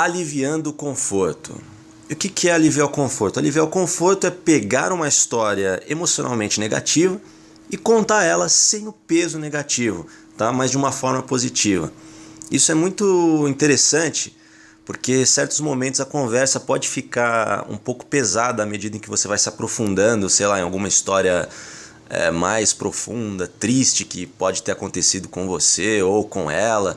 aliviando o conforto. E o que é aliviar o conforto? Aliviar o conforto é pegar uma história emocionalmente negativa e contar ela sem o peso negativo, tá? Mas de uma forma positiva. Isso é muito interessante, porque em certos momentos a conversa pode ficar um pouco pesada à medida em que você vai se aprofundando, sei lá, em alguma história mais profunda, triste, que pode ter acontecido com você ou com ela.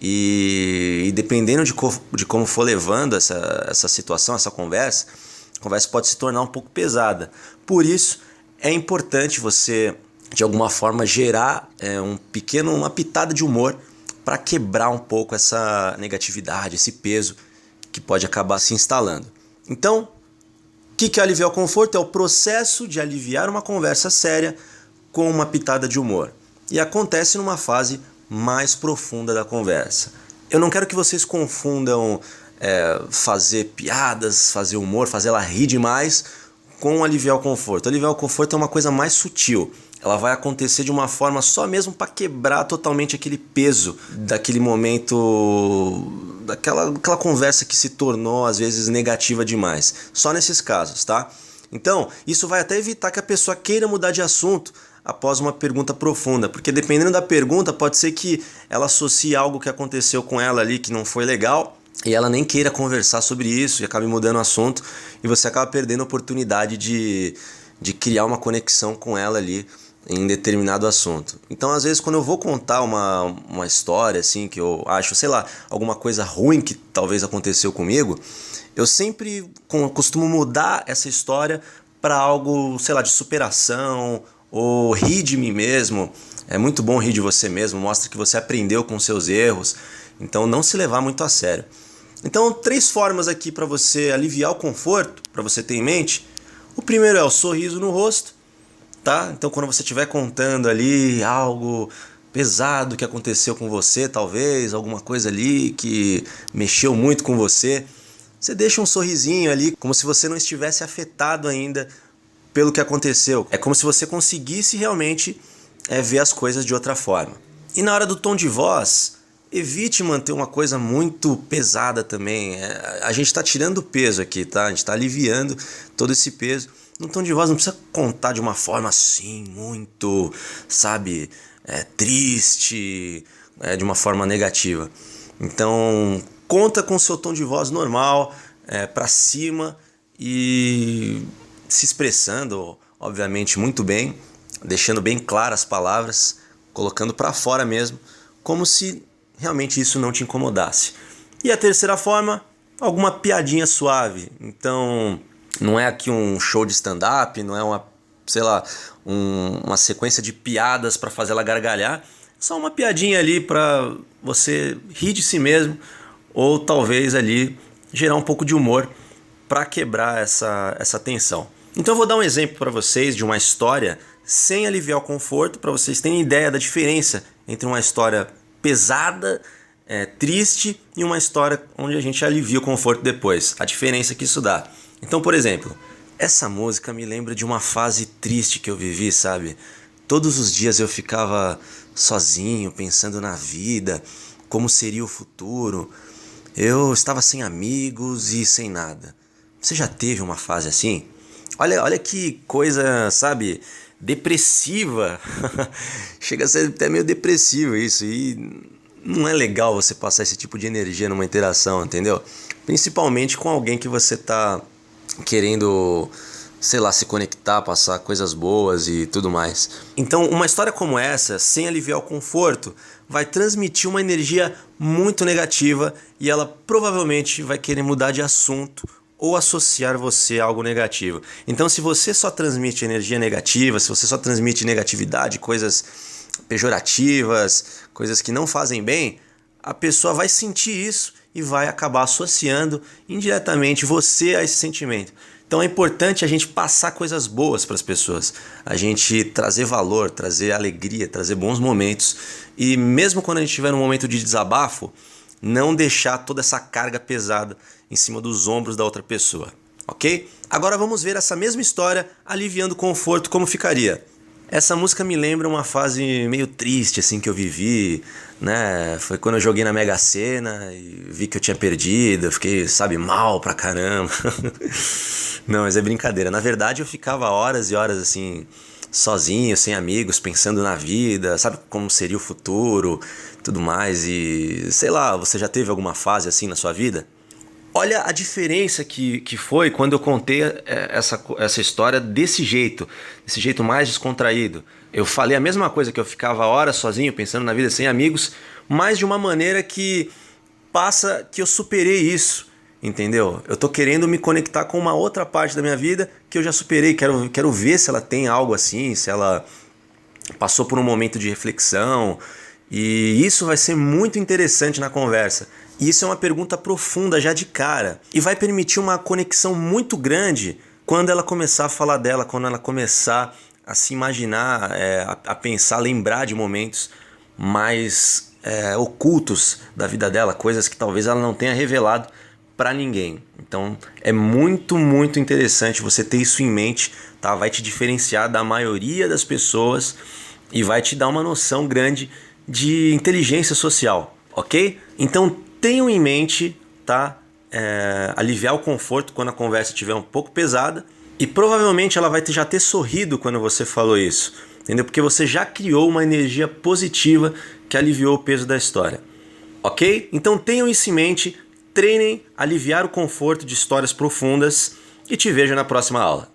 E dependendo de como for levando essa situação, essa conversa, a conversa pode se tornar um pouco pesada. Por isso é importante você, de alguma forma, gerar uma pitada de humor para quebrar um pouco essa negatividade, esse peso que pode acabar se instalando. Então, o que é aliviar o conforto? É o processo de aliviar uma conversa séria com uma pitada de humor. E acontece numa fase mais profunda da conversa. Eu não quero que vocês confundam fazer piadas, fazer humor, fazer ela rir demais com aliviar o conforto. Aliviar o conforto é uma coisa mais sutil. Ela vai acontecer de uma forma só mesmo para quebrar totalmente aquele peso daquele momento, daquela conversa que se tornou às vezes negativa demais. Só nesses casos, tá? Então, isso vai até evitar que a pessoa queira mudar de assunto após uma pergunta profunda, porque dependendo da pergunta pode ser que ela associe algo que aconteceu com ela ali que não foi legal e ela nem queira conversar sobre isso e acabe mudando o assunto e você acaba perdendo a oportunidade de criar uma conexão com ela ali em determinado assunto. Então, às vezes, quando eu vou contar uma história assim que eu acho, sei lá, alguma coisa ruim que talvez aconteceu comigo, eu sempre costumo mudar essa história para algo, sei lá, de superação ou rir de mim mesmo. É muito bom rir de você mesmo, mostra que você aprendeu com seus erros, então não se levar muito a sério. Então, 3 formas aqui para você aliviar o conforto, para você ter em mente. O primeiro é o sorriso no rosto, tá? Então, quando você estiver contando ali algo pesado que aconteceu com você, talvez, alguma coisa ali que mexeu muito com você, você deixa um sorrisinho ali, como se você não estivesse afetado ainda pelo que aconteceu. É como se você conseguisse realmente ver as coisas de outra forma. E na hora do tom de voz, evite manter uma coisa muito pesada também. A gente está tirando o peso aqui, tá? A gente está aliviando todo esse peso. No tom de voz não precisa contar de uma forma assim, muito, sabe, triste, de uma forma negativa. Então, conta com o seu tom de voz normal, para cima e se expressando, obviamente, muito bem, deixando bem claras as palavras, colocando para fora mesmo, como se realmente isso não te incomodasse. E a terceira forma, alguma piadinha suave. Então, não é aqui um show de stand-up, não é uma sequência de piadas para fazer ela gargalhar, é só uma piadinha ali para você rir de si mesmo, ou talvez ali gerar um pouco de humor para quebrar essa tensão. Então eu vou dar um exemplo para vocês de uma história sem aliviar o conforto, para vocês terem ideia da diferença entre uma história pesada, triste, e uma história onde a gente alivia o conforto depois. A diferença que isso dá. Então, por exemplo, essa música me lembra de uma fase triste que eu vivi, sabe? Todos os dias eu ficava sozinho, pensando na vida, como seria o futuro. Eu estava sem amigos e sem nada. Você já teve uma fase assim? Olha que coisa, sabe, depressiva. Chega a ser até meio depressivo isso. E não é legal você passar esse tipo de energia numa interação, entendeu? Principalmente com alguém que você tá querendo, sei lá, se conectar, passar coisas boas e tudo mais. Então, uma história como essa, sem aliviar o conforto, vai transmitir uma energia muito negativa e ela provavelmente vai querer mudar de assunto ou associar você a algo negativo. Então, se você só transmite energia negativa, se você só transmite negatividade, coisas pejorativas, coisas que não fazem bem, a pessoa vai sentir isso e vai acabar associando indiretamente você a esse sentimento. Então é importante a gente passar coisas boas para as pessoas, a gente trazer valor, trazer alegria, trazer bons momentos, e mesmo quando a gente estiver num momento de desabafo, não deixar toda essa carga pesada em cima dos ombros da outra pessoa, ok? Agora vamos ver essa mesma história aliviando o conforto, como ficaria. Essa música me lembra uma fase meio triste assim que eu vivi né? Foi quando eu joguei na Mega Sena e vi que eu tinha perdido, eu fiquei, sabe, mal pra caramba. Não, mas é brincadeira. Na verdade, eu ficava horas e horas assim, sozinho, sem amigos, pensando na vida, sabe como seria o futuro, tudo mais. E sei lá, você já teve alguma fase assim na sua vida? Olha a diferença que foi quando eu contei essa história desse jeito mais descontraído. Eu falei a mesma coisa, que eu ficava horas sozinho, pensando na vida sem amigos, mas de uma maneira que passa que eu superei isso, entendeu? Eu tô querendo me conectar com uma outra parte da minha vida que eu já superei, quero ver se ela tem algo assim, se ela passou por um momento de reflexão, e isso vai ser muito interessante na conversa. E isso é uma pergunta profunda já de cara e vai permitir uma conexão muito grande quando ela começar a falar dela, quando ela começar a se imaginar, a pensar, lembrar de momentos mais ocultos da vida dela, coisas que talvez ela não tenha revelado para ninguém. Então é muito, muito interessante você ter isso em mente, tá? Vai te diferenciar da maioria das pessoas e vai te dar uma noção grande de inteligência social, ok? Então tenham em mente, tá? Aliviar o conforto quando a conversa estiver um pouco pesada, e provavelmente ela vai já ter sorrido quando você falou isso, entendeu? Porque você já criou uma energia positiva que aliviou o peso da história, ok? Então tenham isso em mente, treinem aliviar o conforto de histórias profundas e te vejo na próxima aula.